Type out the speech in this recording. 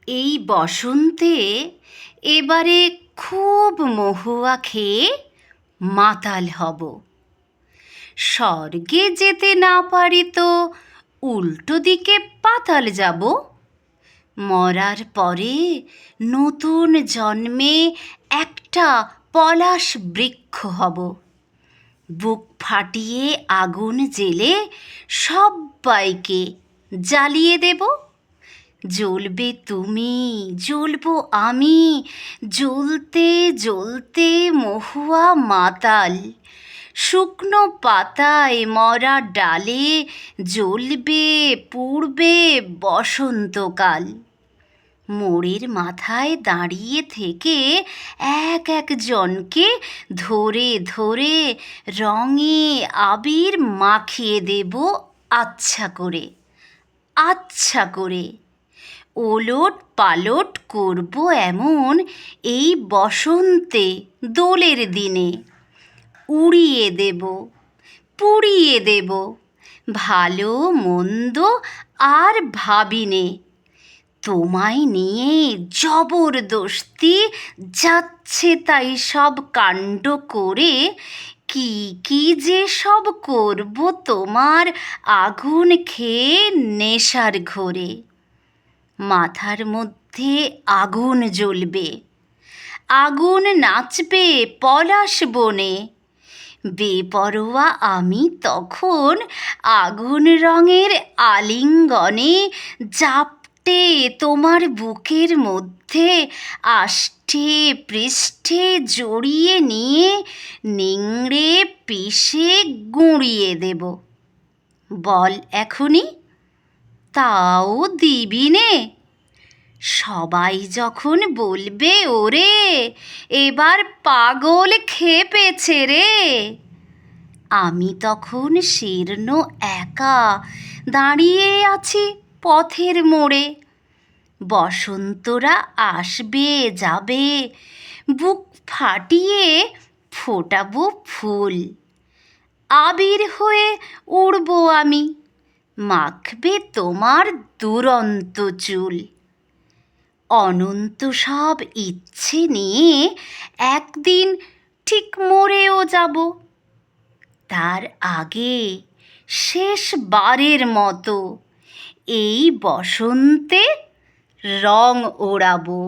এই বসন্তে এবারে খুব মহুয়া খেয়ে মাতাল হব। স্বর্গে যেতে না পারি তো উল্টো দিকে পাতাল যাব। মরার পরে নতুন জন্মে একটা পলাশ বৃক্ষ হব। বুক ফাটিয়ে আগুন জ্বেলে সব্বাইকে জ্বালিয়ে দেব। জ্বলবে তুমি, জ্বলবো আমি, জ্বলতে জ্বলতে মহুয়া মাতাল। শুকনো পাতায় মরা ডালে জ্বলবে পুড়বে বসন্তকাল। মোড়ের মাথায় দাঁড়িয়ে থেকে এক এক জনকে ধরে ধরে রঙে আবির মাখিয়ে দেব আচ্ছা করে, আচ্ছা করে। ওলট পালট করব এমন এই বসন্তে দোলের দিনে। উড়িয়ে দেব, পুড়িয়ে দেব, ভালো মন্দ আর ভাবিনে। তোমায় নিয়ে জবরদস্তি যাচ্ছে তাই সব কাণ্ড করে। কি কি যে সব করব তোমার আগুন খেয়ে নেশার ঘোরে। মাথার মধ্যে আগুন জ্বলবে, আগুন নাচবে পলাশ বনে। বেপরোয়া আমি তখন আগুন রঙের আলিঙ্গনে জাপটে তোমার বুকের মধ্যে আষ্টে পৃষ্ঠে জড়িয়ে নিয়ে নিংড়ে পিষে গুঁড়িয়ে দেব। বল এখনি, তাও দিবি নে? সবাই যখন বলবে ওরে এবার পাগল খেপেছে রে, আমি তখন শীর্ণ একা দাঁড়িয়ে আছি পথের মোড়ে। বসন্তরা আসবে যাবে, বুক ফাটিয়ে ফোটাবো ফুল। আবির হয়ে উড়ব আমি, মাখবে তোমার দুরন্ত চুল। অনন্ত সব ইচ্ছে নিয়ে একদিন ঠিক মরেও যাব। তার আগে শেষবারের মতো এই বসন্তে রং ওড়াবো।